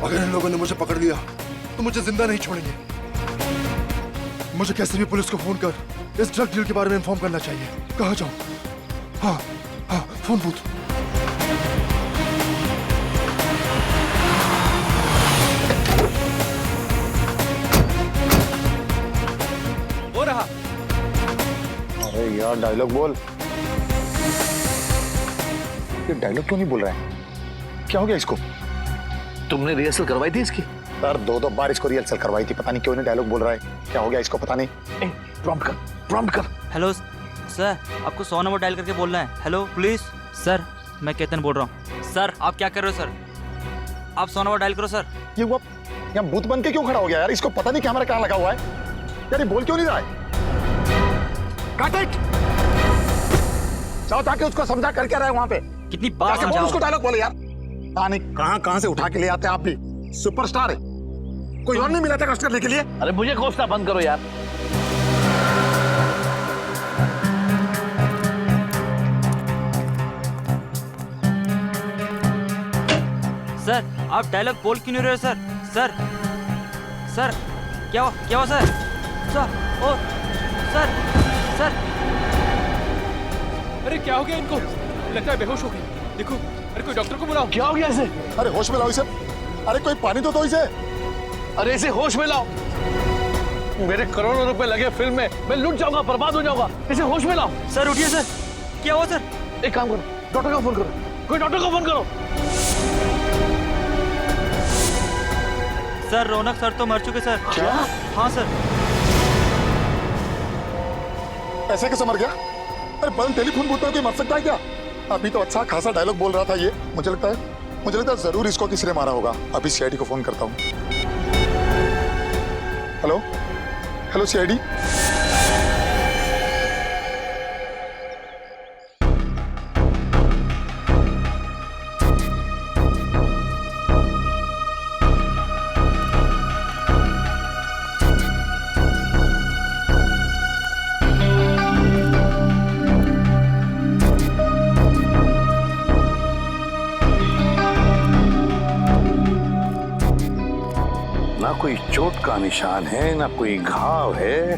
अगर इन लोगों ने मुझे पकड़ लिया तो मुझे जिंदा नहीं छोड़ेंगे। मुझे कैसे भी पुलिस को फोन कर इस ड्रग डील के बारे में इन्फॉर्म करना चाहिए। कहाँ जाऊं? हाँ हाँ, फोन बूथ। हो रहा। अरे यार डायलॉग बोल। ये डायलॉग क्यों नहीं बोल रहा है? क्या हो गया इसको? तुमने रिहर्सल करवाई थी इसकी? सर दो बार इसको रिहर्सल करवाई थी, पता नहीं क्यों नहीं डायलॉग बोल रहा है। क्या हो गया इसको पता नहीं। प्रॉम्प्ट कर। हेलो सर, आपको 100 नंबर डायल करके बोलना है। Hello police. सर मैं केतन बोल रहा हूँ। सर आप क्या कर रहे हो सर? आप 100 नंबर डायल करो सर। ये वो यहाँ भूत बन के क्यों खड़ा हो गया यार? इसको पता नहीं कैमरा कहाँ लगा हुआ है यार। ये बोल क्यों नहीं रहा है? काट इट। जाओ जाके उसको समझा करके रहे वहां पे। कितनी बार जाके बोल समझाओ? उसको डायलॉग बोले यार। कहाँ से उठा के ले आते हैं आप भी। सुपरस्टार है, कोई और नहीं मिला था कष्ट करने के लिए। अरे मुझे कोसना बंद करो यार। सर आप डायलॉग बोल क्यों नहीं रहे हो सर? सर सर क्या हुआ सर? सर ओ सर सर। अरे क्या हो गया इनको? लगता है बेहोश हो गए। देखो, अरे कोई डॉक्टर को बुलाओ। क्या हो गया इसे? अरे होश में लाओ इसे। अरे कोई पानी तो दो इसे। अरे इसे होश में लाओ। मेरे करोड़ों रुपए लगे फिल्म में, मैं लुट जाऊंगा, बर्बाद हो जाऊंगा। इसे होश में लाओ। सर उठिए सर। क्या हुआ सर? एक काम करो, डॉक्टर को फोन करो। कोई डॉक्टर को फोन करो। सर रौनक सर तो मर चुके सर। क्या? हाँ सर। ऐसे कैसे मर गया? अरे बल टेलीफोन बूथ पर कोई मर सकता है क्या? अभी तो अच्छा खासा डायलॉग बोल रहा था ये। मुझे लगता है जरूर इसको किसी ने मारा होगा। अभी सीआईडी को फोन करता हूँ। Hello CID. ना कोई चोट का निशान है, ना कोई घाव है,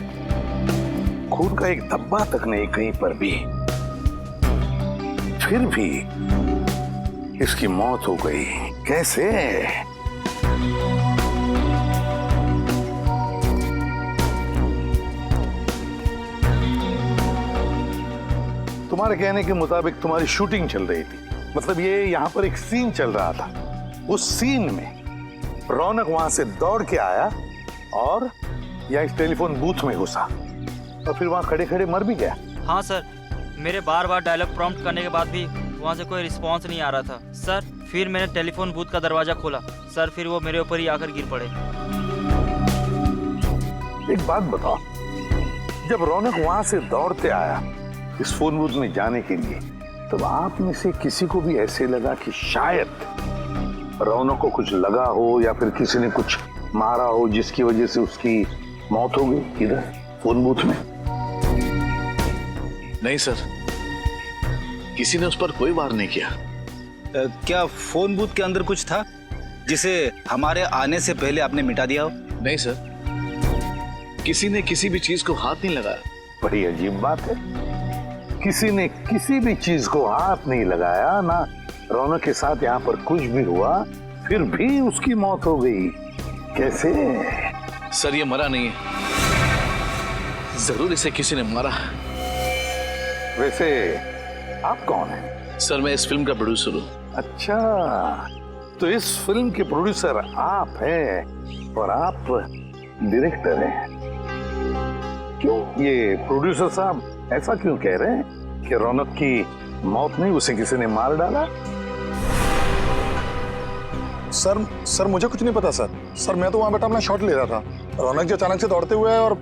खून का एक धब्बा तक नहीं कहीं पर भी। फिर भी इसकी मौत हो गई। कैसे? तुम्हारे कहने के मुताबिक तुम्हारी शूटिंग चल रही थी, मतलब ये यहाँ पर एक सीन चल रहा था। उस सीन में रौनक वहां से दौड़ के आया और यहाँ इस टेलीफोन बूथ में घुसा और फिर वहां खड़े खड़े मर भी गया। हाँ सर, मेरे बार बार डायलॉग प्रॉम्प्ट करने के बाद भी वहाँ से कोई रिस्पांस नहीं आ रहा था सर। फिर मैंने टेलीफोन बूथ का दरवाजा खोला सर, फिर वो मेरे ऊपर ही आकर गिर पड़े। एक बात बताओ, जब रौनक वहां से दौड़ते आया इस फोन बूथ में जाने के लिए, तब आप में से किसी को भी ऐसे लगा कि शायद रौनक को कुछ लगा हो या फिर किसी ने कुछ मारा हो जिसकी वजह से उसकी मौत हो गई इधर फोन बूथ में? नहीं सर, किसी ने उस पर कोई वार नहीं किया। क्या फोन बूथ के अंदर कुछ था जिसे हमारे आने से पहले आपने मिटा दिया हो? नहीं सर, किसी ने किसी भी चीज को हाथ नहीं लगाया। बड़ी अजीब बात है, किसी ने किसी भी चीज को हाथ नहीं लगाया, ना रौनक के साथ यहाँ पर कुछ भी हुआ, फिर भी उसकी मौत हो गई। कैसे? सर ये मरा नहीं है, जरूर इसे किसी ने मारा। वैसे आप कौन हैं? सर मैं इस फिल्म का प्रोड्यूसर हूँ। अच्छा, तो इस फिल्म के प्रोड्यूसर आप हैं और आप डायरेक्टर हैं। क्यों ये प्रोड्यूसर साहब ऐसा क्यों कह रहे हैं कि रौनक की मौत नहीं, उसे किसी ने मार डाला? सर मुझे कुछ नहीं पता सर मैं तो वहां बैठा अपना शॉट ले रहा था। रौनक जी अचानक से दौड़ते हुए और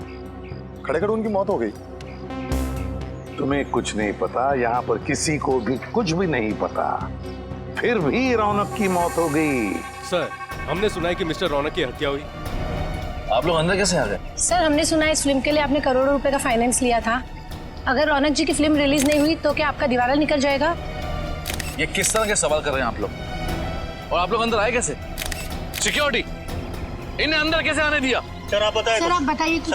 खड़े खड़े उनकी मौत हो गई। तुम्हें कुछ नहीं पता, यहाँ पर किसी को भी कुछ भी नहीं पता, फिर भी रौनक की मौत हो गई। सर हमने सुना है कि मिस्टर रौनक की हत्या हुई। आप लोग अंदर कैसे आ गए? सर हमने सुना है इस फिल्म के लिए आपने करोड़ों रुपए का फाइनेंस लिया था। अगर रौनक जी की फिल्म रिलीज नहीं हुई तो क्या आपका दिवाला निकल जाएगा? ये किस तरह के सवाल कर रहे हैं आप लोग? और आप लोग अंदर आए कैसे? सिक्योरिटी, इन्हें अंदर कैसे आने दिया? सर आप बताइए कि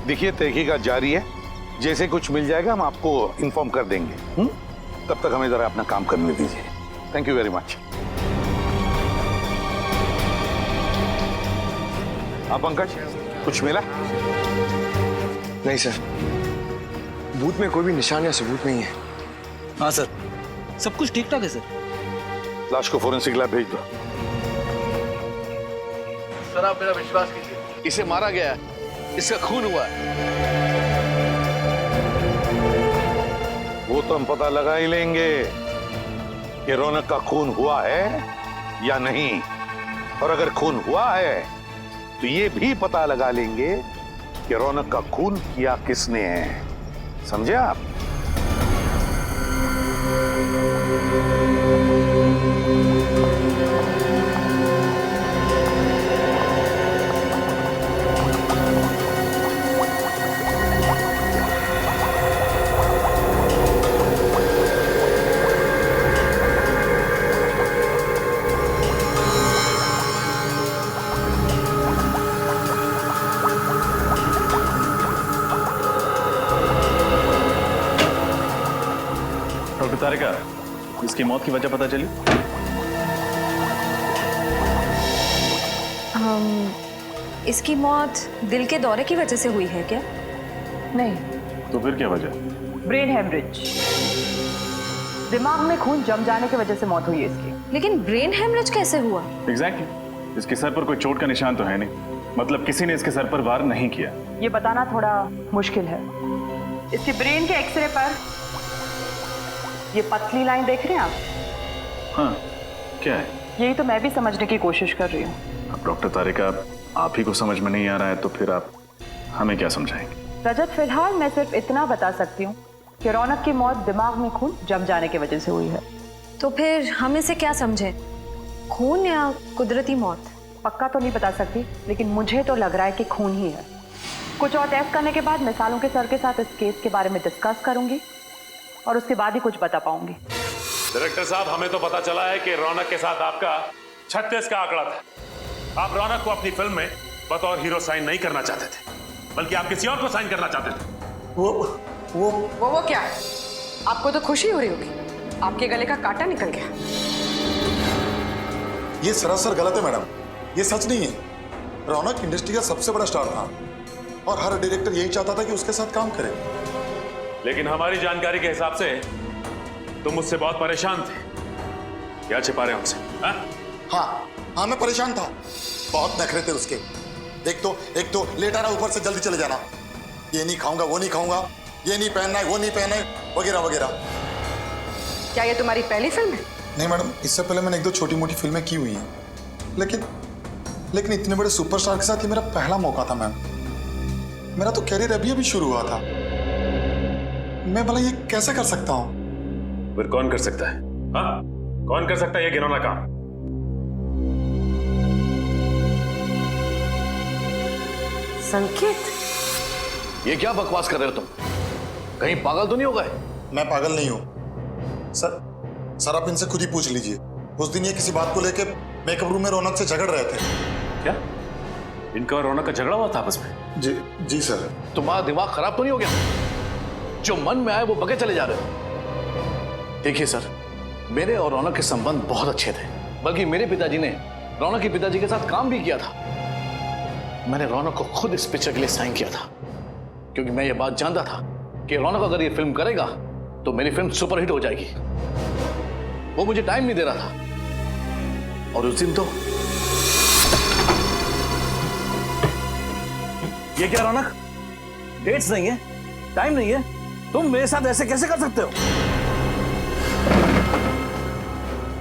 देखिए तहकीकात जारी है, जैसे कुछ मिल जाएगा हम आपको इन्फॉर्म कर देंगे। तब तक हमें जरा अपना काम करने दीजिए। Thank you very much. आप पंकज, कुछ मिला? नहीं सर, बूथ में कोई भी निशान या सबूत नहीं है। हाँ सर, सब कुछ ठीक ठाक है सर। लाश को फोरेंसिक लैब भेज दो। सर आप मेरा विश्वास कीजिए, इसे मारा गया है, इसका खून हुआ है। वो तो हम पता लगा ही लेंगे कि रौनक का खून हुआ है या नहीं, और अगर खून हुआ है तो ये भी पता लगा लेंगे कि रौनक का खून किया किसने है। समझे आप? डॉक्टर तारिका, इसकी मौत की वजह पता चली? इसकी मौत दिल के दौरे की वजह से हुई है क्या? नहीं। तो फिर क्या वजह? ब्रेन हेमरेज, दिमाग में खून जम जाने की वजह से मौत हुई है इसकी। लेकिन ब्रेन हेमरेज कैसे हुआ? एग्जैक्टली, इसके सर पर कोई चोट का निशान तो है नहीं, मतलब किसी ने इसके सर पर वार नहीं किया। ये बताना थोड़ा मुश्किल है। इसके ब्रेन के एक्सरे पर ये पतली लाइन देख रहे हैं आप? हाँ, क्या है? यही तो मैं भी समझने की कोशिश कर रही हूँ। अब डॉक्टर तारिका, आप ही को समझ में नहीं आ रहा है तो फिर आप हमें क्या समझाएंगे? रजत, फिलहाल मैं सिर्फ इतना बता सकती हूँ कि रौनक की मौत दिमाग में खून जम जाने की वजह से हुई है। तो फिर हम इसे क्या समझे, खून या कुदरती मौत? पक्का तो नहीं बता सकती, लेकिन मुझे तो लग रहा है कि खून ही है। कुछ और टेस्ट करने के बाद मैं सालों के सर के साथ इस केस के बारे में डिस्कस करूंगी और उसके बाद ही कुछ बता पाऊंगी। डायरेक्टर साहब, हमें तो पता चला है कि रौनक के साथ आपका 36 का आंकड़ा था। आप रौनक को अपनी फिल्म में बतौर हीरो साइन नहीं करना चाहते थे, बल्कि आप किसी और को साइन करना चाहते थे। वो क्या है? आपको तो खुशी हो रही होगी, आपके गले का कांटा निकल गया। ये सरासर गलत है मैडम, ये सच नहीं है। रौनक इंडस्ट्री का सबसे बड़ा स्टार था और हर डायरेक्टर यही चाहता था कि उसके साथ काम करे। लेकिन हमारी जानकारी के हिसाब से तुम मुझसे बहुत परेशान थे। क्या छिपा रहे हमसे? हाँ, मैं परेशान था, बहुत नखरे थे उसके। एक तो लेट आना, ऊपर से जल्दी चले जाना, ये नहीं खाऊंगा, वो नहीं खाऊंगा, ये नहीं पहनना है, वो नहीं पहनना है, वगैरह वगैरह। क्या ये तुम्हारी पहली फिल्म है? नहीं मैडम, इससे पहले मैंने 1-2 छोटी मोटी फिल्में की हुई हैं, लेकिन इतने बड़े सुपरस्टार के साथ ये मेरा पहला मौका था मैम। मेरा तो कैरियर अभी शुरू हुआ था, मैं भला ये कैसे कर सकता हूँ? फिर कौन कर सकता है? हाँ, कौन कर सकता है ये घिनौना काम? संकेत, ये क्या बकवास कर रहे हो तुम? कहीं पागल तो नहीं हो गए? मैं पागल नहीं हूँ सर, आप इनसे खुद ही पूछ लीजिए। उस दिन ये किसी बात को लेके मेकअप रूम में रौनक से झगड़ रहे थे। क्या इनका और रौनक का झगड़ा हुआ था आपस में? जी सर। तुम्हारा दिमाग खराब तो नहीं हो गया? जो मन में आए वो बके चले जा रहे हो। देखिए सर, मेरे और रौनक के संबंध बहुत अच्छे थे, बल्कि मेरे पिताजी ने रौनक के पिताजी के साथ काम भी किया था। मैंने रौनक को खुद इस पिक्चर के लिए साइन किया था, क्योंकि मैं ये बात जानता था कि रौनक अगर ये फिल्म करेगा तो मेरी फिल्म सुपरहिट हो जाएगी। वो मुझे टाइम नहीं दे रहा था, और उस दिन तो ये क्या रौनक, डेट्स नहीं है, टाइम नहीं है, तुम मेरे साथ ऐसे कैसे कर सकते हो?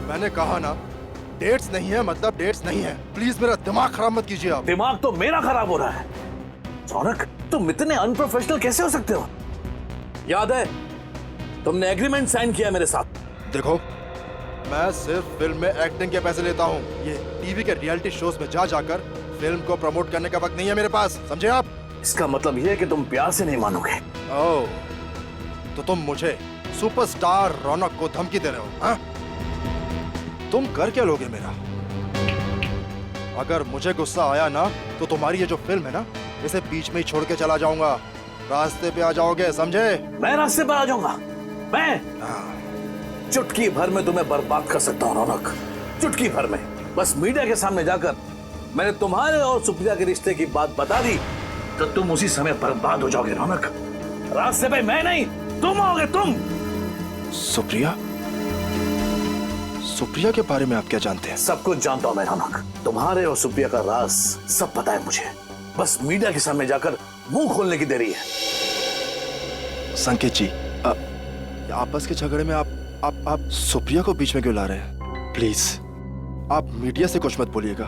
मैंने कहा ना, डेट्स नहीं है मतलब डेट्स नहीं है। प्लीज मेरा दिमाग खराब मत कीजिए आप। दिमाग तो मेरा खराब हो रहा है। रौनक, तुम इतने अनप्रोफेशनल कैसे हो सकते हो? याद है तुमने एग्रीमेंट साइन किया मेरे साथ। देखो, मैं सिर्फ फिल्म में एक्टिंग के पैसे लेता हूँ। ये टीवी के रियलिटी शोज में जा जाकर फिल्म को प्रमोट करने का वक्त नहीं है मेरे पास, समझे आप? इसका मतलब यह है कि तुम प्यार से नहीं मानोगे। ओह, तो तुम मुझे सुपरस्टार रौनक को धमकी दे रहे हो? हाँ? तुम कर क्या लोगे मेरा? अगर मुझे गुस्सा आया ना तो तुम्हारी ये जो फिल्म है ना, इसे बीच में ही छोड़ के चला जाऊंगा। रास्ते पे आ जाओगे, समझे? मैं रास्ते पर आ जाऊंगा। मैं चुटकी भर में तुम्हें बर्बाद कर सकता हूँ रौनक, चुटकी भर में। बस मीडिया के सामने जाकर मैंने तुम्हारे और सुप्रिया के रिश्ते की बात बता दी तो तुम उसी समय बर्बाद हो जाओगे रौनक। रास्ते पे मैं नहीं, तुम आओगे, तुम। सुप्रिया? सुप्रिया के बारे में आप क्या जानते हैं? सब कुछ जानता हूं मैं रौनक। तुम्हारे और सुप्रिया का राज सब पता है मुझे। बस मीडिया के सामने जाकर मुंह खोलने की देरी है। संकेत जी, आपस के झगड़े में आप सुप्रिया को बीच में क्यों ला रहे हैं? प्लीज आप मीडिया से कुछ मत बोलिएगा।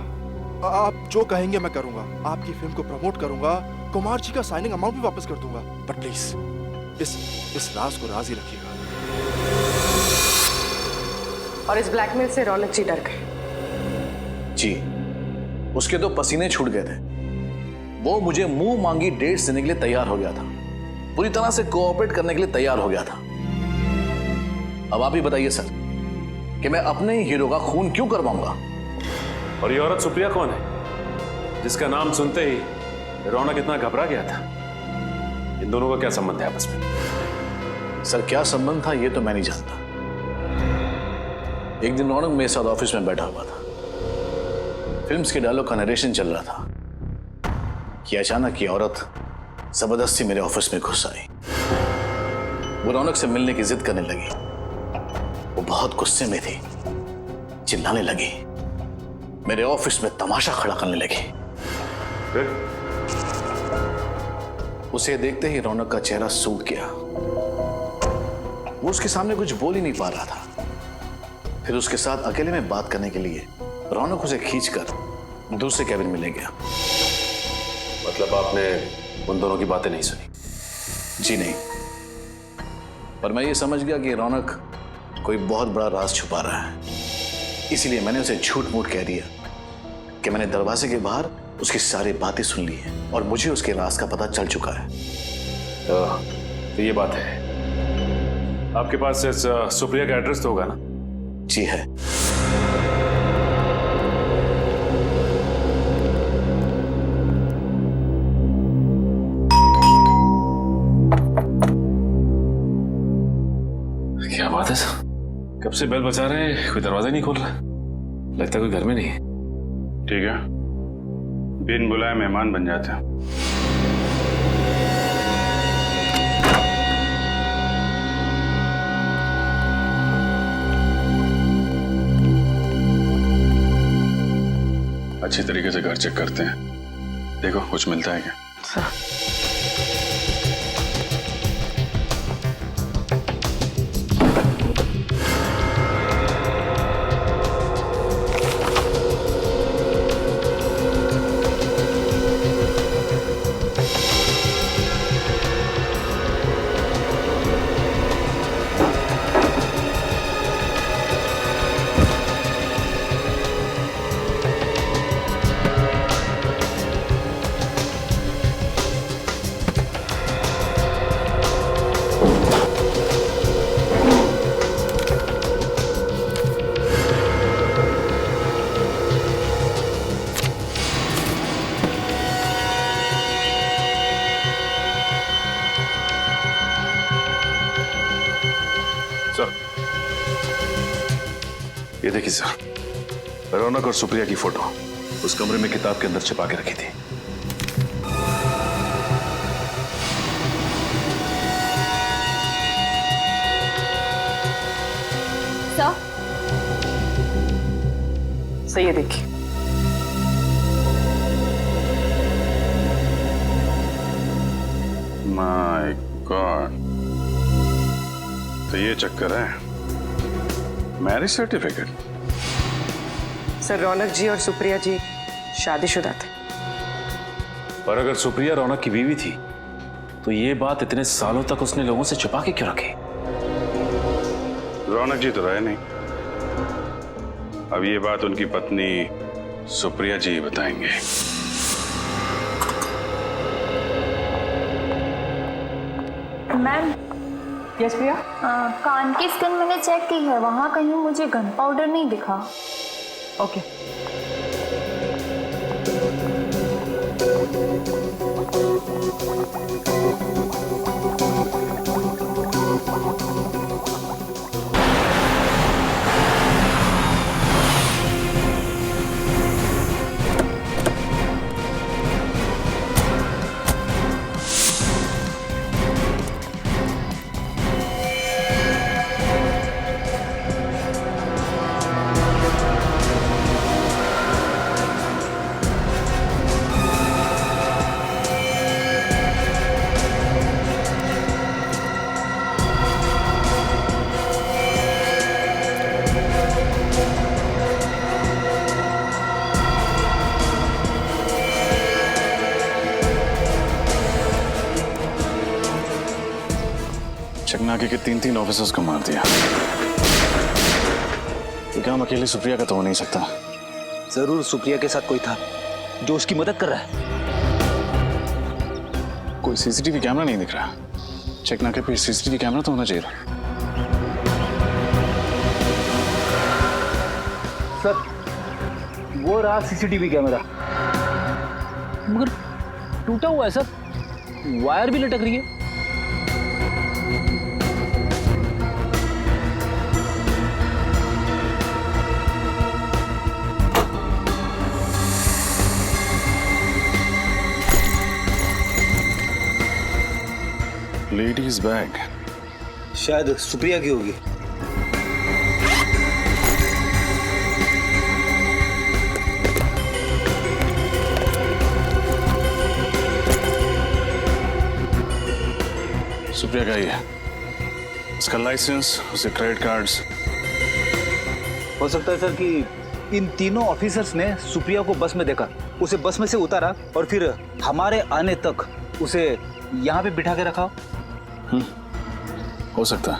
आप जो कहेंगे मैं करूंगा। आपकी फिल्म को प्रमोट करूंगा, कुमार जी का साइनिंग अमाउंट भी वापस कर दूंगा। बट प्लीज इस राज को राज ही रखिएगा। और इस ब्लैकमेल से रौनक जी डर गए। जी, उसके तो पसीने छूट गए थे। वो मुझे मुंह मांगी डेट्स देने के लिए तैयार हो गया था, पूरी तरह से कोऑपरेट करने के लिए तैयार हो गया था। अब आप ही बताइए सर कि मैं अपने ही हीरो का खून क्यों करवाऊंगा? और ये औरत सुप्रिया कौन है जिसका नाम सुनते ही रौनक इतना घबरा गया था? इन दोनों का क्या संबंध है आपस में? सर क्या संबंध था ये तो मैं नहीं जानता। एक दिन रौनक मेरे साथ ऑफिस में बैठा हुआ था, फिल्म्स के डायलॉग का नरेशन चल रहा था कि अचानक ये औरत जबरदस्ती मेरे ऑफिस में घुस आई। वो रौनक से मिलने की जिद करने लगी। वो बहुत गुस्से में थी, चिल्लाने लगी, मेरे ऑफिस में तमाशा खड़ा करने लगी। फिर? उसे देखते ही रौनक का चेहरा सूख गया। वो उसके सामने कुछ बोल ही नहीं पा रहा था। फिर उसके साथ अकेले में बात करने के लिए रौनक उसे खींचकर दूसरे कैबिन में ले गया। मतलब आपने उन दोनों की बातें नहीं सुनी? जी नहीं, पर मैं ये समझ गया कि रौनक कोई बहुत बड़ा राज छुपा रहा है। इसीलिए मैंने उसे झूठ मूठ कह दिया कि मैंने दरवाजे के बाहर उसकी सारी बातें सुन ली हैं और मुझे उसके राज का पता चल चुका है। तो ये बात है। आपके पास इस सुप्रिया का एड्रेस तो होगा ना? जी है। क्या बात है सर, कब से बेल बजा रहे हैं, कोई दरवाजा नहीं खोल रहा। लगता है कोई घर में नहीं है। ठीक है, बिन बुलाए मेहमान बन जाते हैं। अच्छी तरीके से घर चेक करते हैं, देखो कुछ मिलता है क्या? ये देखिए सर, रौनक और सुप्रिया की फोटो उस कमरे में किताब के अंदर छिपा के रखी थी। सही है, देखिए। माय गॉड, तो ये चक्कर है। Marriage certificate? सर रौनक जी और सुप्रिया जी शादीशुदा थे। और अगर सुप्रिया रौनक की बीवी थी तो ये बात इतने सालों तक उसने लोगों से छुपा के क्यों रखी? रौनक जी तो रहे नहीं, अब ये बात उनकी पत्नी सुप्रिया जी बताएंगे। मैम। यस प्रिया। कान की स्किन मैंने चेक की है, वहाँ कहीं मुझे गन पाउडर नहीं दिखा। ओके। चकनाके के 3 ऑफिसर्स को मार दिया। ये काम अकेले सुप्रिया का तो हो नहीं सकता। जरूर सुप्रिया के साथ कोई था जो उसकी मदद कर रहा है। कोई सीसीटीवी कैमरा नहीं दिख रहा। चकनाके पे सीसीटीवी कैमरा तो होना चाहिए। सर, वो रहा सीसीटीवी कैमरा, मगर टूटा हुआ है सर, वायर भी लटक रही है। लेडीज बैग शायद सुप्रिया की होगी। सुप्रिया का ही है। उसका लाइसेंस, उसके क्रेडिट कार्ड्स। हो सकता है सर कि इन तीनों ऑफिसर्स ने सुप्रिया को बस में देखा, उसे बस में से उतारा और फिर हमारे आने तक उसे यहाँ पे बिठा के रखा। हो सकता है।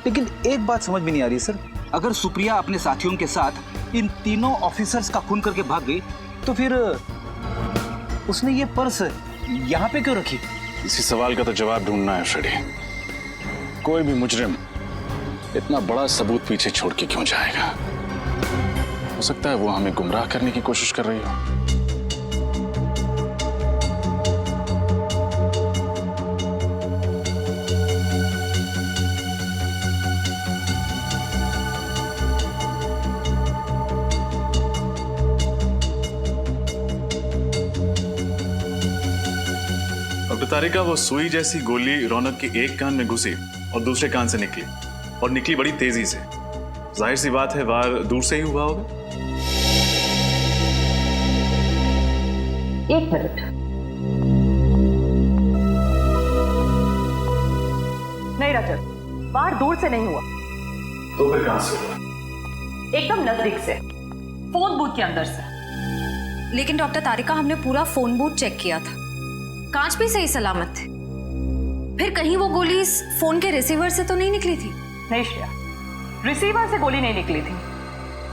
लेकिन एक बात समझ में नहीं आ रही सर, अगर सुप्रिया अपने साथियों के साथ इन तीनों ऑफिसर्स का खून करके भाग गई तो फिर उसने ये पर्स यहाँ पे क्यों रखी? इसी सवाल का तो जवाब ढूंढना है फ्रेडी। कोई भी मुजरिम इतना बड़ा सबूत पीछे छोड़ के क्यों जाएगा? हो सकता है वो हमें गुमराह करने की कोशिश कर रही हो। तारिका, वो सुई जैसी गोली रौनक के एक कान में घुसी और दूसरे कान से निकली, और निकली बड़ी तेजी से। जाहिर सी बात है वार दूर से ही हुआ होगा। 1 मिनट। नहीं रजत, वार दूर से नहीं हुआ। तो फिर कहां से हुआ? एकदम नजदीक से, फोन बूथ के अंदर से। लेकिन डॉक्टर तारिका, हमने पूरा फोन बूथ चेक किया था, कांच भी सही सलामत थे। फिर कहीं वो गोली इस फोन के रिसीवर से तो नहीं निकली थी? नहीं श्रेया, रिसीवर से गोली नहीं निकली थी,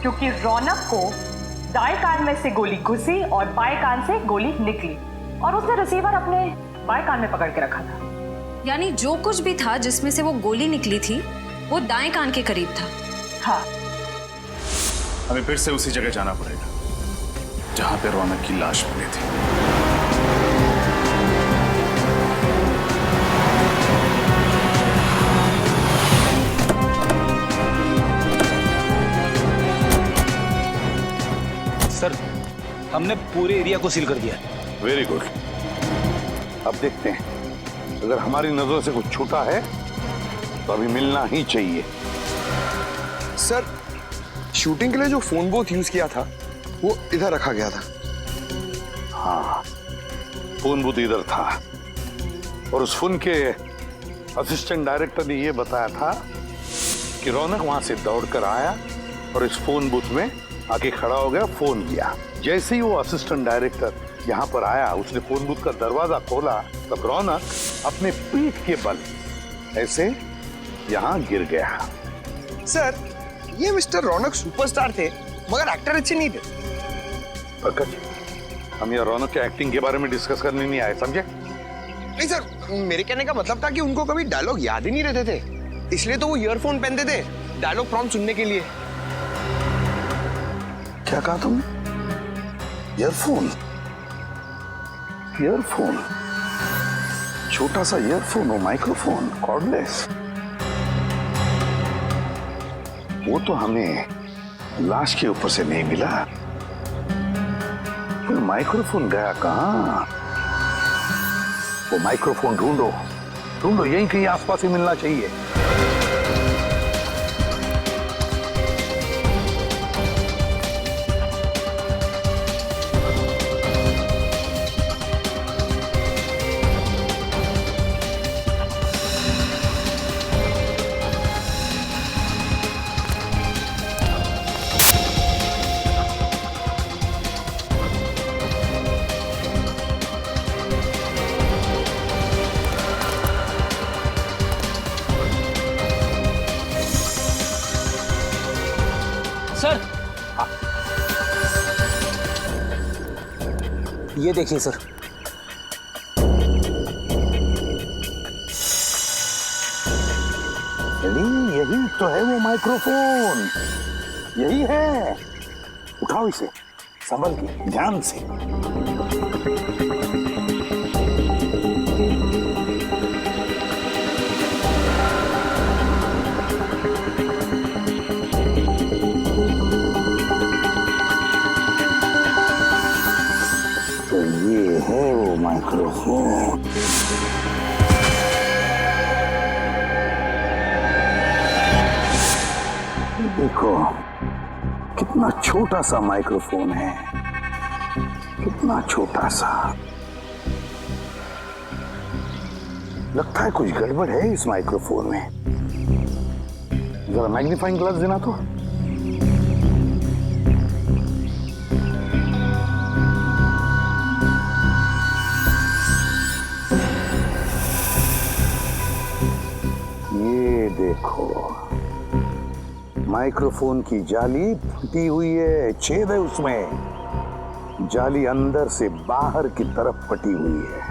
क्योंकि रौनक को दाएं कान में से गोली घुसी और बाएं कान से गोली निकली, और उसने रिसीवर अपने बाएं कान में पकड़ के रखा था। यानी जो कुछ भी था जिसमें से वो गोली निकली थी वो दाएं कान के करीब था। हाँ। हमें फिर से उसी जगह जाना पड़ेगा जहां पे रौनक की लाश मिली थी। सर, हमने पूरे एरिया को सील कर दिया है। Very good. अब देखते हैं, अगर हमारी नजरों से कुछ छूटा है तो अभी मिलना ही चाहिए। सर, शूटिंग के लिए जो फोन बूथ यूज किया था वो इधर रखा गया था। हाँ, फोन बूथ इधर था, और उस फोन के असिस्टेंट डायरेक्टर ने यह बताया था कि रौनक वहां से दौड़कर आया और इस फोन बूथ में आके खड़ा हो गया, फोन किया। जैसे ही वो असिस्टेंट डायरेक्टर यहाँ पर आया, उसने फोन बूथ का दरवाजा खोला, तब रौनक अपने पीठ के बल ऐसे यहाँ गिर गया। सर, ये मिस्टर रौनक सुपरस्टार थे, मगर एक्टर अच्छे नहीं थे। पंकज, हम ये रौनक के एक्टिंग के बारे में डिस्कस करने नहीं आए, समझे? नहीं सर, मेरे कहने का मतलब था कि उनको कभी डायलॉग याद ही नहीं रहते थे, इसलिए तो वो ईयरफोन पहनते थे डायलॉग प्रॉम्प्ट सुनने के लिए। क्या कहा तुमने? ईयरफोन? ईयरफोन, छोटा सा ईयरफोन और माइक्रोफोन कॉर्डलेस, वो तो हमें लाश के ऊपर से नहीं मिला। फिर माइक्रोफोन गया कहां? वो माइक्रोफोन ढूंढो, ढूंढो, यहीं कहीं आसपास ही मिलना चाहिए। सर, ये देखिए सर। यही तो है वो माइक्रोफोन, यही है। उठाओ इसे, संभल के, ध्यान से। तो ये है वो माइक्रोफोन। देखो कितना छोटा सा माइक्रोफोन है, कितना छोटा सा। लगता है कुछ गड़बड़ है इस माइक्रोफोन में। जरा मैग्नीफाइंग ग्लास देना तो। ये देखो, माइक्रोफोन की जाली फटी हुई है, छेद है उसमें। जाली अंदर से बाहर की तरफ फटी हुई है,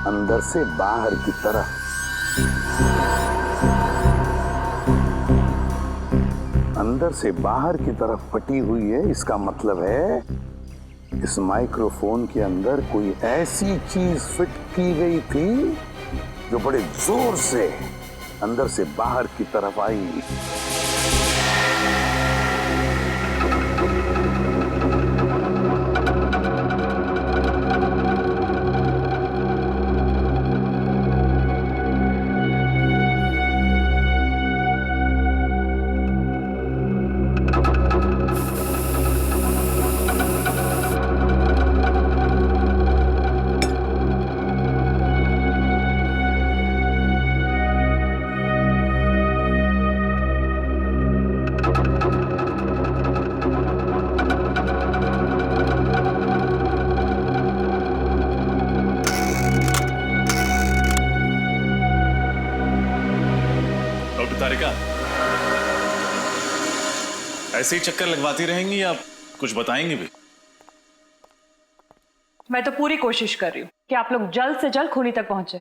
अंदर से बाहर की तरफ। अंदर से बाहर की तरफ फटी हुई है, इसका मतलब है इस माइक्रोफोन के अंदर कोई ऐसी चीज फिट की गई थी जो बड़े जोर से अंदर से बाहर की तरफ आई। तारिका, ऐसे ही चक्कर लगवाती रहेंगी या कुछ बताएंगी भी? मैं तो पूरी कोशिश कर रही हूँ कि आप लोग जल्द से जल्द खूनी तक पहुंचे।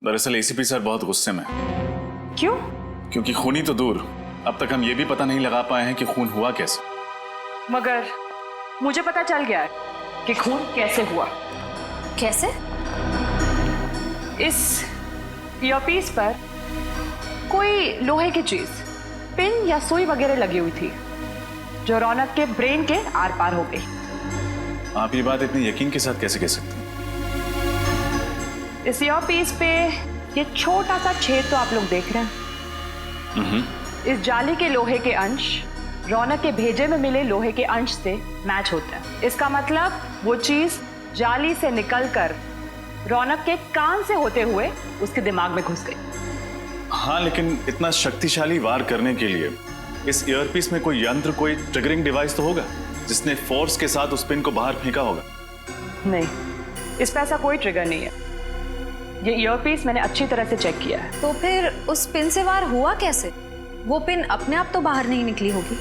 दरअसल एसीपी सर बहुत गुस्से में। क्यों? क्योंकि खूनी तो दूर, अब तक हम ये भी पता नहीं लगा पाए हैं कि खून हुआ कैसे। मगर मुझे पता चल गया है कि खून कैसे हुआ। कैसे? इस ईयरपीस पर कोई लोहे की चीज, पिन या सुई वगैरह लगी हुई थी जो रौनक के ब्रेन के आर पार हो गई। आप ये बात इतने यकीन के साथ कैसे कह सकते हैं? इस ईयरपीस पे ये छोटा सा छेद तो आप लोग देख रहे हैं। इस जाली के लोहे के अंश रौनक के भेजे में मिले लोहे के अंश से मैच होते हैं। इसका मतलब वो चीज जाली से निकलकर रौनक के कान से होते हुए उसके दिमाग में घुस गई। हाँ, लेकिन इतना शक्तिशाली वार करने के लिए इस ईयरपीस में कोई यंत्र, कोई ट्रिगरिंग डिवाइस तो होगा जिसने फोर्स के साथ उस पिन को बाहर फेंका होगा। नहीं, इस पे ऐसा कोई ट्रिगर नहीं है। ये ईयरपीस मैंने अच्छी तरह से चेक किया है। तो फिर उस पिन से वार हुआ कैसे? वो पिन अपने आप तो बाहर नहीं निकली होगी।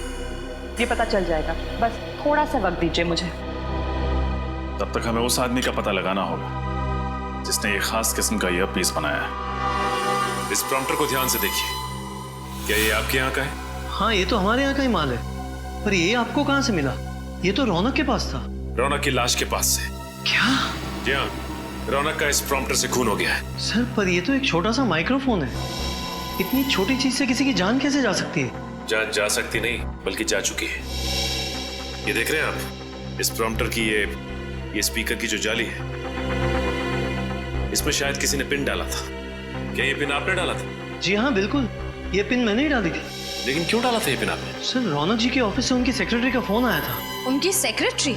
ये पता चल जाएगा, बस थोड़ा सा वक्त दीजिए मुझे। तब तक हमें उस आदमी का पता लगाना होगा जिसने ये खास किस्म का ईयरपीस बनाया है। इस प्रॉम्प्टर को ध्यान से देखिए। क्या ये आपके यहाँ का है? हाँ, ये तो हमारे यहाँ का ही माल है। पर ये आपको कहाँ से मिला? ये तो रौनक के पास था। रौनक की लाश के पास से। क्या? जी हाँ, रौनक का इस प्रॉम्प्टर से खून हो गया है। सर पर ये तो एक छोटा सा माइक्रोफोन है, इतनी छोटी चीज से किसी की जान कैसे जा सकती है? जान जा सकती नहीं बल्कि जा चुकी है। ये देख रहे हैं आप, इस प्रॉम्प्टर की ये स्पीकर की जो जाली है, इसमें शायद किसी ने पिन डाला था। क्या ये पिन आपने डाला था? जी हाँ बिल्कुल, ये पिन मैंने ही डाली थी। लेकिन क्यों डाला था ये पिन आपने? सर रौनक जी के ऑफिस से उनकी सेक्रेटरी का फोन आया था। उनकी सेक्रेटरी?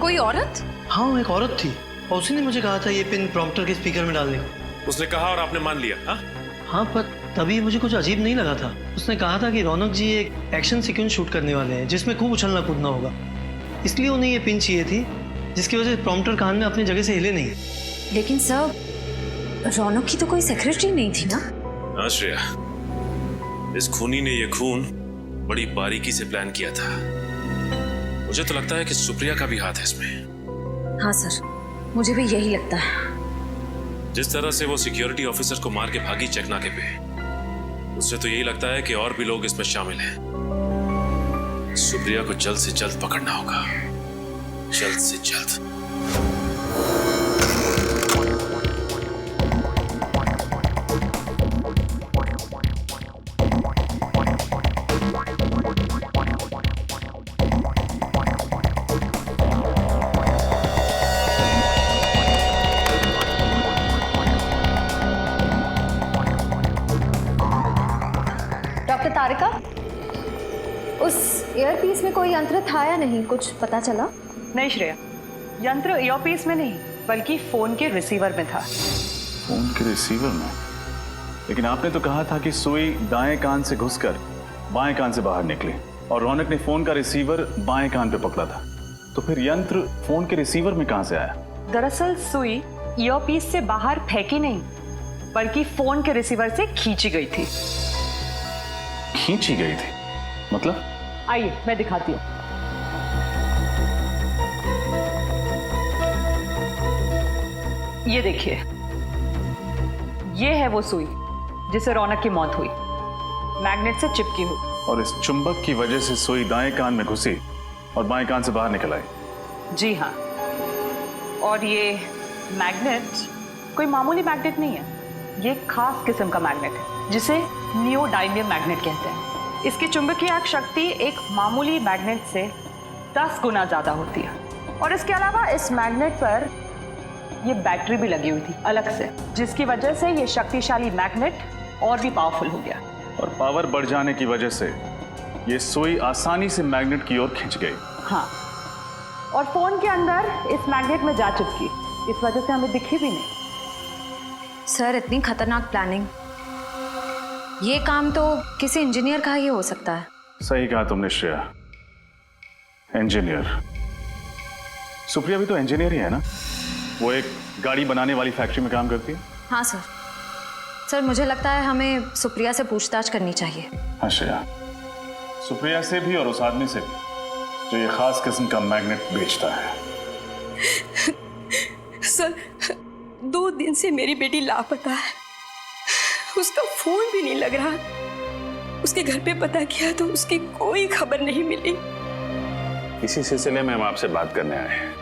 कोई औरत? हाँ वो एक औरत थी और उसी ने मुझे कहा था ये पिन प्रॉम्प्टर के स्पीकर में डालने को। उसने कहा और आपने मान लिया? हाँ पर तभी मुझे कुछ अजीब नहीं लगा था। उसने कहा था कि रौनक जी एक एक्शन सीक्वेंस शूट करने वाले हैं जिसमें खूब उछलना कूदना होगा, इसलिए उन्हें ये पिन चाहिए थी जिसकी वजह से प्रॉम्प्टर कान में अपनी जगह से हिले नहीं। लेकिन सर रौनक की तो कोई सेक्रेटरी नहीं थी ना? हाँ श्रेया, इस खूनी ने ये खून बड़ी बारीकी से प्लान किया था। मुझे तो लगता है कि सुप्रिया का भी हाथ है इसमें। हाँ सर, मुझे भी यही लगता है। जिस तरह से वो सिक्योरिटी ऑफिसर को मार के भागी चेकनाके पे, उससे तो यही लगता है कि और भी लोग इसमें शामिल हैं। सुप्रिया को जल्द से जल्द पकड़ना होगा, जल्द से जल्द। डॉक्टर तारिका, उस ईयरपीस में कोई यंत्र था या नहीं, कुछ पता चला? नहीं श्रेया, यंत्र ईयरपीस में नहीं बल्कि फोन के रिसीवर में था। फोन के रिसीवर में? लेकिन आपने तो कहा था कि सुई दाएं कान से घुसकर बाएं कान से बाहर निकली और रौनक ने फोन का रिसीवर बाएं कान पे पकड़ा था, तो फिर यंत्र फोन के रिसीवर में कहां से आया? दरअसल सुई ईयरपीस से बाहर फेंकी नहीं बल्कि फोन के रिसीवर से खींची गई थी। खींची गई थी मतलब? आइए मैं दिखाती हूँ। ये देखिए, ये है वो सुई जिसे रौनक की मौत हुई, मैग्नेट से चिपकी हुई। और इस चुंबक की वजह से सुई दाएं कान में घुसी और बाएं कान से बाहर निकल आई। जी हाँ, और ये मैग्नेट कोई मामूली मैग्नेट नहीं है, ये एक खास किस्म का मैग्नेट है जिसे नियोडायमियम मैग्नेट कहते हैं। इसकी चुंबकीय शक्ति एक मामूली मैग्नेट से 10 गुना ज्यादा होती है। और इसके अलावा इस मैग्नेट पर ये बैटरी भी लगी हुई थी अलग से, जिसकी वजह से ये शक्तिशाली मैग्नेट और भी पावरफुल हो गया। और पावर बढ़ जाने की वजह से ये सुई आसानी से मैग्नेट की ओर खिंच गई। हाँ, और फोन के अंदर इस मैग्नेट में जा चिपकी, इस वजह से हमें दिखी भी नहीं। सर इतनी खतरनाक प्लानिंग, ये काम तो किसी इंजीनियर का ही हो सकता है। सही कहा तुमने श्रेया, इंजीनियर। सुप्रिया भी तो इंजीनियर ही है ना? वो एक गाड़ी बनाने वाली फैक्ट्री में काम करती है। हाँ सर, सर मुझे लगता है हमें सुप्रिया से पूछताछ करनी चाहिए। हाँ श्रेया, सुप्रिया से भी और उस आदमी से भी जो ये खास किस्म का मैग्नेट बेचता है। सर 2 दिन से मेरी बेटी लापता है, उसका फोन भी नहीं लग रहा। उसके घर पे पता किया तो उसकी कोई खबर नहीं मिली। इसी सिलसिले में हम आपसे बात करने आए हैं।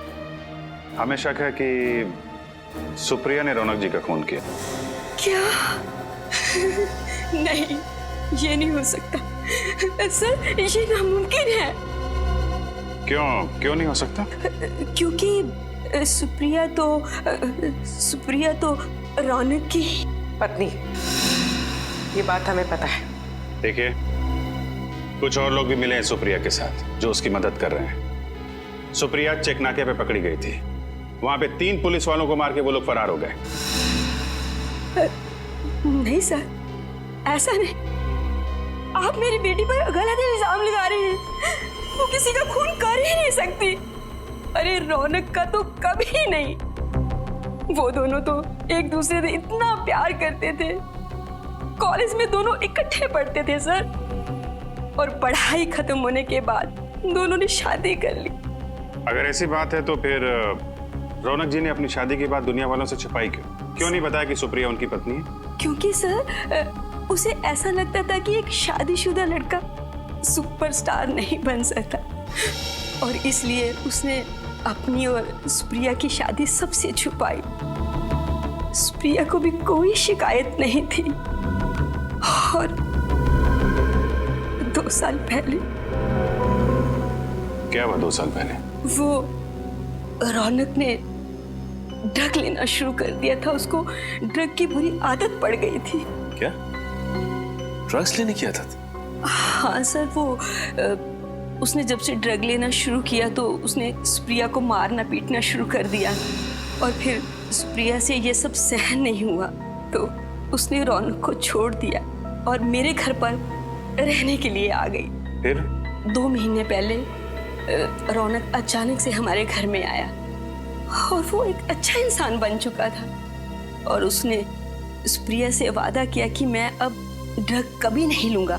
हमें शक है कि सुप्रिया ने रौनक जी का खून किया। क्या? नहीं, ये नहीं हो सकता सर, ये नामुमकिन है। क्यों नहीं हो सकता? क्योंकि सुप्रिया तो रौनक की पत्नी, ये बात हमें पता है। देखिए, कुछ और लोग भी मिले हैं सुप्रिया के साथ जो उसकी मदद कर रहे हैं। सुप्रिया चेक नाके पे पकड़ी गई थी, वहां पे 3 पुलिस वालों को मार के वो लोग फरार हो गए। नहीं सर, ऐसा नहीं। आप मेरी बेटी पर गलत इल्जाम लगा रहे हैं। वो किसी का खून कर ही नहीं सकती। अरे रौनक का तो कभी नहीं। वो दोनों तो एक दूसरे से इतना प्यार करते थे, कॉलेज में दोनों इकट्ठे पढ़ते थे सर, और पढ़ाई खत्म होने के बाद दोनों ने शादी कर ली। अगर ऐसी बात है तो फिर रौनक जी ने अपनी शादी के बाद दुनिया वालों से छिपाई क्यों नहीं बताया कि सुप्रिया उनकी पत्नी है? क्योंकि सर उसे ऐसा लगता था कि एक शादीशुदा लड़का सुपरस्टार नहीं बन सकता, और इसलिए उसने अपनी और सुप्रिया की शादी सबसे छुपाई। सुप्रिया को भी कोई शिकायत नहीं थी। और 2 साल पहले, क्या हुआ 2 साल पहले? वो रौनक ने ड्रग लेना शुरू कर दिया था। उसको ड्रग की बुरी आदत पड़ गई थी। क्या ड्रग्स लेने की आदत? हाँ सर, वो उसने जब से ड्रग लेना शुरू किया तो उसने सुप्रिया को मारना पीटना शुरू कर दिया। और फिर सुप्रिया से ये सब सहन नहीं हुआ तो उसने रौनक को छोड़ दिया और मेरे घर पर रहने के लिए आ गई। फिर 2 महीने पहले रौनक अचानक से हमारे घर में आया और वो एक अच्छा इंसान बन चुका था। और उसने सुप्रिया से वादा किया कि मैं अब ड्रग कभी नहीं लूंगा।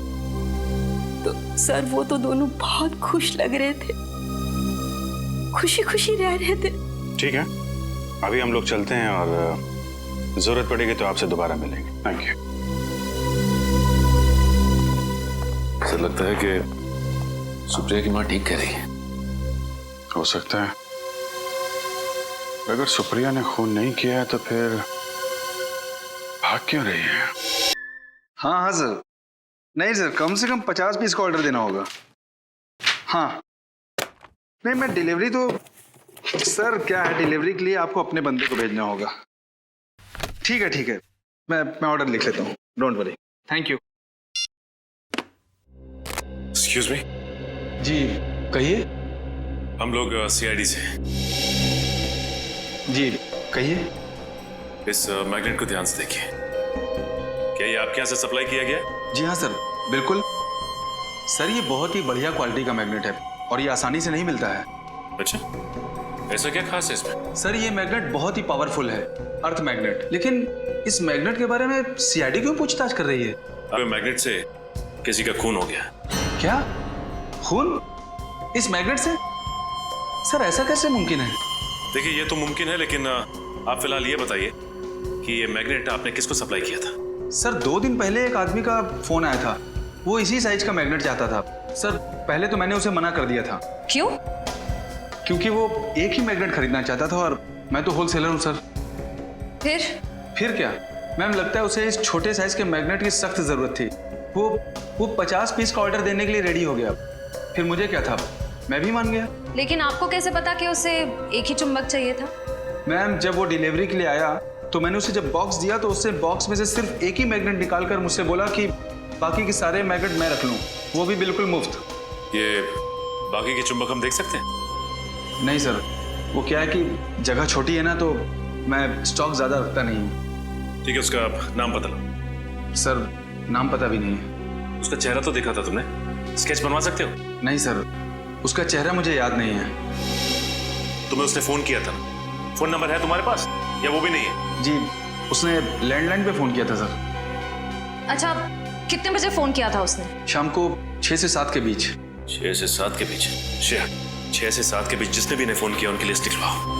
तो सर वो तो दोनों बहुत खुश लग रहे थे, खुशी खुशी रह रहे थे। ठीक है, अभी हम लोग चलते हैं और जरूरत पड़ेगी तो आपसे दोबारा मिलेंगे। Thank you. ऐसा लगता है कि सुप्रिया की माँ ठीक कह रही है। हो सकता है। अगर सुप्रिया ने खून नहीं किया है तो फिर भाग क्यों रही है? हाँ हाँ सर, नहीं सर, कम से कम 50 पीस का ऑर्डर देना होगा। हाँ नहीं, मैं डिलीवरी तो सर क्या है, डिलीवरी के लिए आपको अपने बंदे को भेजना होगा। ठीक है, मैं ऑर्डर लिख लेता हूँ, don't worry. Thank you. Excuse me. जी कहिए। हम लोग सीआईडी से। जी कहिए। इस मैग्नेट को ध्यान से देखिए। क्या ये आपके यहाँ से सप्लाई किया गया? जी हाँ सर, बिल्कुल सर, ये बहुत ही बढ़िया क्वालिटी का मैग्नेट है और ये आसानी से नहीं मिलता है। अच्छा, ऐसा क्या खास है इसमें? सर ये मैग्नेट बहुत ही पावरफुल है, अर्थ मैग्नेट। लेकिन इस मैग्नेट के बारे में सीआईडी क्यों पूछताछ कर रही है? अब मैग्नेट से किसी का खून हो गया। क्या खून इस मैग्नेट से? सर ऐसा कैसे मुमकिन है? देखिए, ये तो मुमकिन है, लेकिन आप फिलहाल ये बताइए कि ये मैग्नेट आपने किसको सप्लाई किया था? सर 2 दिन पहले एक आदमी का फोन आया था, वो इसी साइज का मैग्नेट चाहता था। सर पहले तो मैंने उसे मना कर दिया था। क्यों? क्योंकि वो एक ही मैग्नेट खरीदना चाहता था और मैं तो होलसेलर हूँ सर। फिर क्या मैम, लगता है उसे इस छोटे साइज के मैग्नेट की सख्त जरूरत थी। वो 50 पीस का ऑर्डर देने के लिए रेडी हो गया। फिर मुझे क्या था, मैं भी मान गया। लेकिन आपको कैसे पता कि उसे एक ही चुंबक चाहिए था? मैम जब वो डिलीवरी के लिए आया तो मैंने उसे जब बॉक्स दिया तो उससे बॉक्स में से सिर्फ एक ही मैग्नेट निकालकर मुझसे बोला कि बाकी के सारे मैग्नेट मैं रख लूं, वो भी बिल्कुल मुफ्त। ये बाकी के चुंबक हम देख सकते हैं? नहीं सर, वो क्या है कि जगह छोटी है ना, तो मैं स्टॉक ज्यादा रखता नहीं हूँ। ठीक है, उसका नाम बता लो। सर नाम पता भी नहीं है। उसका चेहरा तो देखा था तुमने, स्केच बनवा सकते हो? नहीं सर, उसका चेहरा मुझे याद नहीं है। तुम्हें उसने फोन किया था, फोन नंबर है तुम्हारे पास या वो भी नहीं है? जी उसने लैंडलाइन पे फोन किया था सर। अच्छा, कितने बजे फोन किया था उसने? शाम को 6 से 7 के बीच। 6 से 7 के बीच? 6 से 7 के बीच जिसने भी ने फोन किया उनकी लिस्ट लिखवाओ।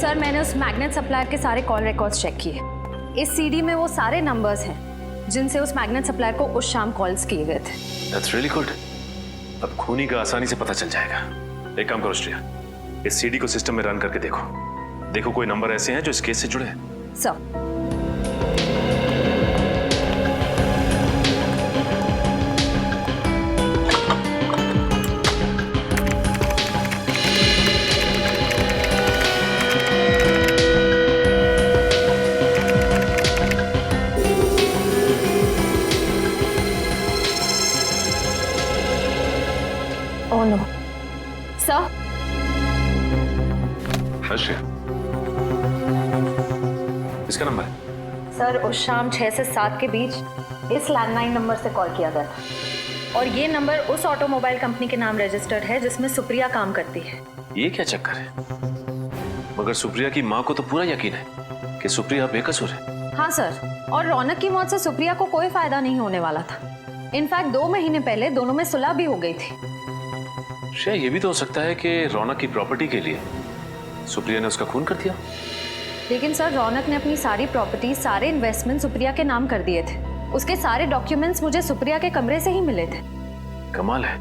सर मैंने उस मैग्नेट सप्लायर के सारे कॉल रिकॉर्ड्स चेक किए। इस सीडी में वो सारे नंबर्स हैं जिनसे उस मैग्नेट सप्लायर को उस शाम कॉल्स किए गए थे। That's really good. अब खूनी का आसानी से पता चल जाएगा। एक काम करो श्रेया, इस सीडी को सिस्टम में रन करके देखो कोई नंबर ऐसे हैं जो इस केस से जुड़े हैं। सर इसका नंबर है? सर उस शाम 6 से 7 के बीच इस लैंडलाइन नंबर से कॉल किया गया था और ये नंबर उस ऑटोमोबाइल कंपनी के नाम रजिस्टर्ड है जिसमें सुप्रिया काम करती है। ये क्या चक्कर है? मगर सुप्रिया की माँ को तो पूरा यकीन है कि सुप्रिया बेकसूर है। हाँ सर, और रौनक की मौत से सुप्रिया को कोई फायदा नहीं होने वाला था। इनफैक्ट 2 महीने पहले दोनों में सुलह भी हो गई थी। श्रेया, ये भी तो हो सकता है कि रौनक की प्रॉपर्टी के लिए सुप्रिया ने उसका खून कर दिया? लेकिन सर रौनक ने अपनी सारी प्रॉपर्टी, सारे इन्वेस्टमेंट सुप्रिया के नाम कर दिए थे। उसके सारे डॉक्यूमेंट्स मुझे सुप्रिया के कमरे से ही मिले थे। कमाल है।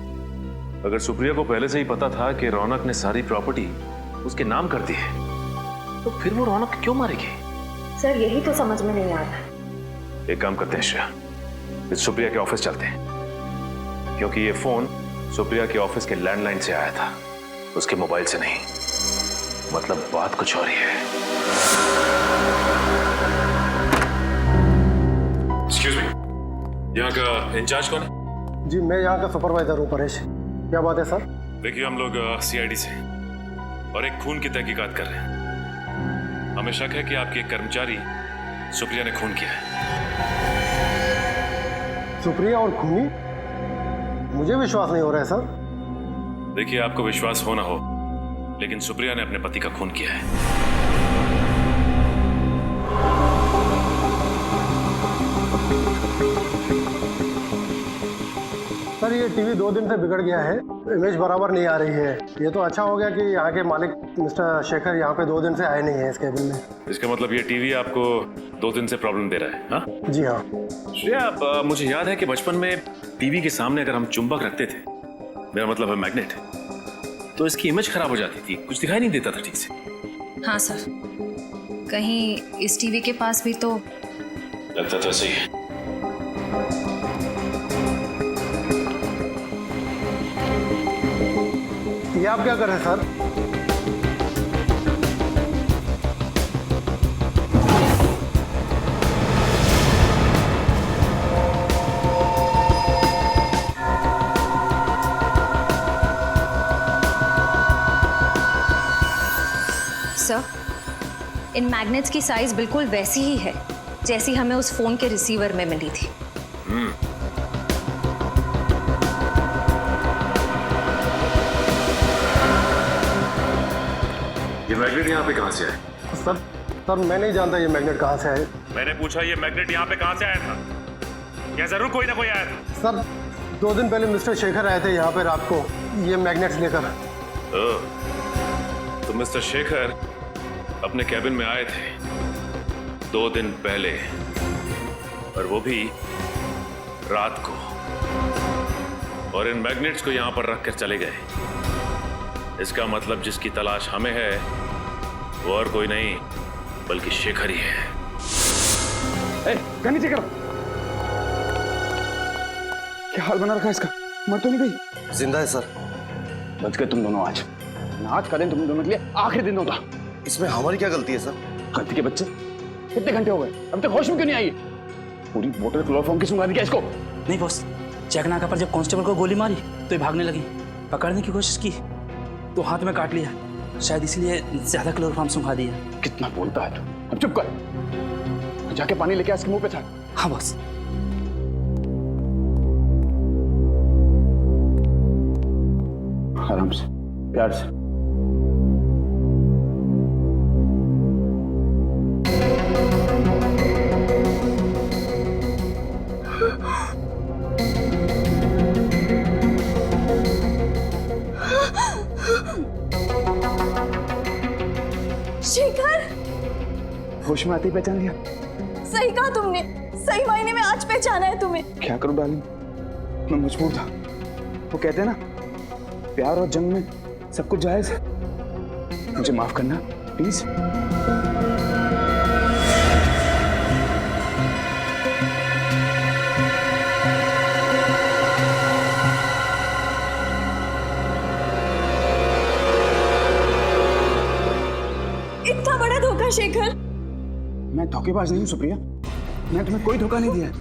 अगर सुप्रिया को पहले से ही पता था कि रौनक ने सारी प्रॉपर्टी उसके नाम कर दी है, तो फिर वो रौनक क्यों मारेगी? सर यही तो समझ में नहीं आता। एक काम करते हैं श्रेया, इस सुप्रिया के ऑफिस चलते हैं, क्योंकि ये फोन सुप्रिया के ऑफिस के लैंडलाइन से आया था, उसके मोबाइल से नहीं। मतलब बात कुछ और ही है। एक्सक्यूज मी, यहाँ का इंचार्ज कौन है? जी मैं यहाँ का सुपरवाइजर हूँ परेश। क्या बात है सर? देखिए हम लोग सीआईडी से और एक खून की तहकीकात कर रहे हैं। हमें शक है कि आपकी एक कर्मचारी सुप्रिया ने खून किया है। सुप्रिया और खूनी? मुझे विश्वास नहीं हो रहा है सर। देखिए आपको विश्वास हो ना हो, लेकिन सुप्रिया ने अपने पति का खून किया है। सर ये टीवी 2 दिन से बिगड़ गया है, इमेज बराबर नहीं आ रही है। ये तो अच्छा हो गया कि यहाँ के मालिक मिस्टर शेखर यहाँ पे 2 दिन से आए नहीं है इस केबिन में। इसका मतलब ये टीवी आपको 2 दिन से प्रॉब्लम दे रहा है? हाँ जी हाँ। श्रेया, मुझे याद है कि बचपन में टीवी के सामने अगर हम चुंबक रखते थे, मेरा मतलब है मैग्नेट, तो इसकी इमेज खराब हो जाती थी, कुछ दिखाई नहीं देता था ठीक से। हाँ सर, कहीं इस टीवी के पास भी तो लगता तो ऐसे ही है। ये आप क्या कर रहे हैं सर? सर, इन मैग्नेट्स की साइज बिल्कुल वैसी ही है जैसी हमें उस फोन के रिसीवर में मिली थी। ये मैग्नेट यहाँ पे कहाँ से आया? सर मैं नहीं जानता ये मैग्नेट कहाँ से आए। मैंने पूछा ये मैग्नेट यहाँ पे कहाँ से आया था? क्या जरूर कोई ना कोई आया था? सर 2 दिन पहले मिस्टर शेखर आए थे यहाँ पे रात को ये मैग्नेट्स लेकर। तो मिस्टर शेखर अपने कैबिन में आए थे 2 दिन पहले, और वो भी रात को, और इन मैग्नेट्स को यहाँ पर रखकर चले गए। इसका मतलब जिसकी तलाश हमें है वो और कोई नहीं बल्कि शेखर ही है। नीचे करो। क्या हाल बना रखा है इसका? मर तो नहीं गई? जिंदा है सर। बच गए तुम दोनों आज। आज का दिन तुम दोनों के लिए आखिरी दिन होता। इसमें हमारी क्या गलती है सर? गलती के बच्चे, कितने घंटे हो गए अब तक होश में क्यों नहीं आई? पूरी बोतल क्लोरोफॉर्म की सुंघा दी क्या इसको? नहीं बॉस, चेकनाका पर जब कांस्टेबल को गोली मारी तो ये भागने लगी। पकड़ने की कोशिश की तो हाथ में काट लिया, शायद इसलिए ज्यादा क्लोरोफॉर्म सुंघा दिया। कितना बोलता है तू? अब चुप कर, जाके पानी लेके इसके मुंह पे छाड़। हाँ बॉस। आराम से, प्यार से। शेखर, होश में आते ही पहचान लिया? सही कहा तुमने, सही मायने में आज पहचाना है तुम्हें। क्या करूं डार्लिंग, मैं मजबूर था। वो कहते हैं ना, प्यार और जंग में सब कुछ जायज है। मुझे माफ करना प्लीज। इतना बड़ा धोखा शेखर। मैं धोखेबाज नहीं हूँ सुप्रिया, मैं तुम्हें कोई धोखा नहीं दिया है।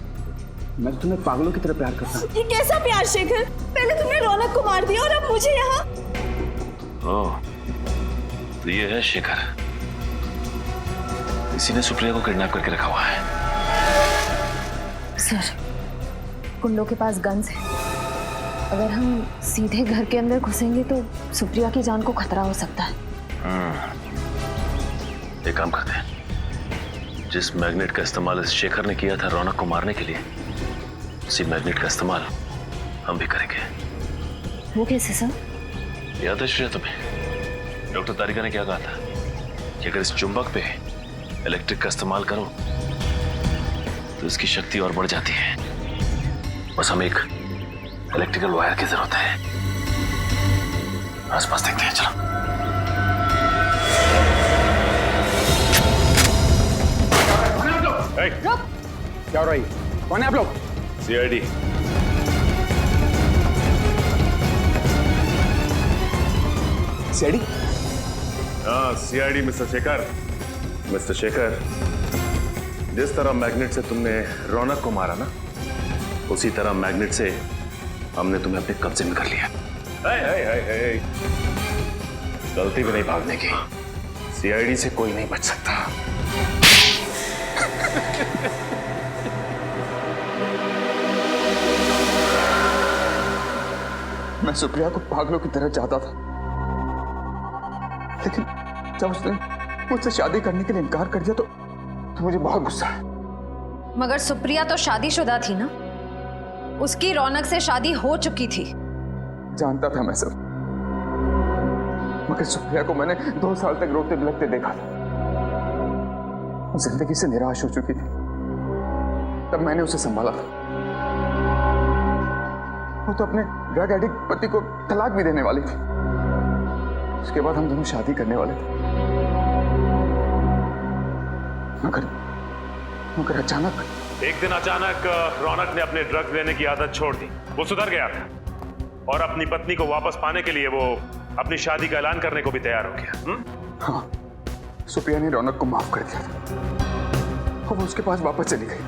मैं तो तुम्हें पागलों की तरह प्यार करता हूँ। ये कैसा प्यार शेखर? पहले तुमने रौनक को मार दिया और अब मुझे यहाँ। तो ये है शेखर, इसी ने सुप्रिया को किडनैप करके रखा हुआ है। सर, कुंडों के पास गन्स है। अगर हम सीधे घर के अंदर घुसेंगे तो सुप्रिया की जान को खतरा हो सकता है। एक काम करते हैं, जिस मैग्नेट का इस्तेमाल इस शेखर ने किया था रौनक को मारने के लिए, उसी मैग्नेट का इस्तेमाल हम भी करेंगे। वो कैसे सर? याद है श्रेया तुम्हें डॉक्टर तारिका ने क्या कहा था? कि अगर इस चुंबक पे इलेक्ट्रिक का इस्तेमाल करो तो इसकी शक्ति और बढ़ जाती है। बस हमें एक इलेक्ट्रिकल वायर की जरूरत है। आसपास देखते हैं, चलो। क्या हो रहा है? कौन है आप लोग? सीआईडी। सीआईडी? हाँ, CID mister Shekhar. Mister Shekhar, जिस तरह मैग्नेट से तुमने रौनक को मारा ना, उसी तरह मैग्नेट से हमने तुम्हें अपने कब्जे में कर लिया। गलती भी नहीं भागने की। सीआईडी से कोई नहीं बच सकता। मैं सुप्रिया को पागलों की तरह चाहता था, लेकिन जब उसने मुझसे शादी करने के लिए इनकार कर दिया तो मुझे बहुत गुस्सा है। मगर सुप्रिया तो शादीशुदा थी ना, उसकी रौनक से शादी हो चुकी थी। जानता था मैं सब, मगर सुप्रिया को मैंने 2 साल तक रोते बिलखते देखा था। वो जिंदगी से निराश हो चुकी थी, तब मैंने उसे संभाला था। वो तो अपने ड्रग एडिक्ट पति को तलाक भी देने वाली थी। उसके बाद हम दोनों शादी करने वाले थे, मगर अचानक एक दिन अचानक रौनक ने अपने ड्रग्स लेने की आदत छोड़ दी। वो सुधर गया था और अपनी पत्नी को वापस पाने के लिए वो अपनी शादी का ऐलान करने को भी तैयार हो गया। हाँ, सुप्रिया ने रौनक को माफ कर दिया था और वो उसके पास वापस चली गई।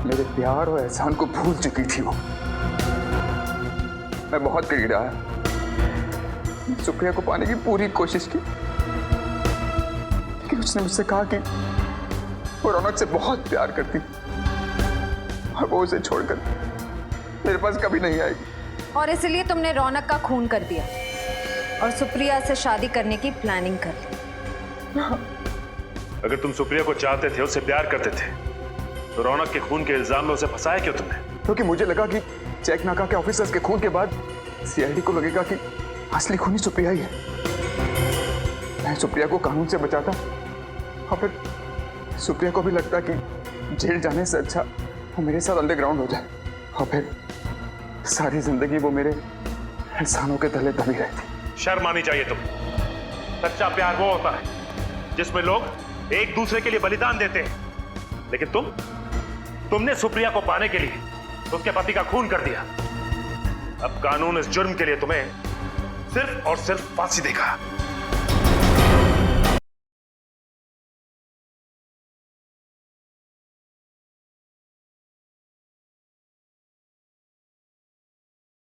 मेरे प्यार और एहसान को भूल चुकी थी वो। मैं बहुत गिड़गिड़ाया, सुप्रिया को पाने की पूरी कोशिश की, लेकिन उसने मुझसे कहा कि वो रौनक से बहुत प्यार करती और वो उसे छोड़कर मेरे पास कभी नहीं आएगी। और इसलिए तुमने रौनक का खून कर दिया और सुप्रिया से शादी करने की प्लानिंग कर ली। अगर तुम सुप्रिया को चाहते थे, उससे प्यार करते थे, तो रौनक के खून के इल्जाम में उसे फंसाया क्यों तुमने? क्योंकि मुझे लगा कि चेक नाका के ऑफिसर्स के खून के बाद सीआईडी को लगेगा कि असली खूनी सुप्रिया ही है। मैं सुप्रिया को कानून से बचाता और फिर सुप्रिया को भी लगता कि जेल जाने से अच्छा वो मेरे साथ अंडरग्राउंड हो जाए और फिर सारी जिंदगी वो मेरे एहसानों के तले दबी रहती। शर्म आनी चाहिए तुम्हें। सच्चा प्यार वो होता है जिसमें लोग एक दूसरे के लिए बलिदान देते हैं, लेकिन तुमने सुप्रिया को पाने के लिए उसके पति का खून कर दिया। अब कानून इस जुर्म के लिए तुम्हें सिर्फ और सिर्फ फांसी देगा।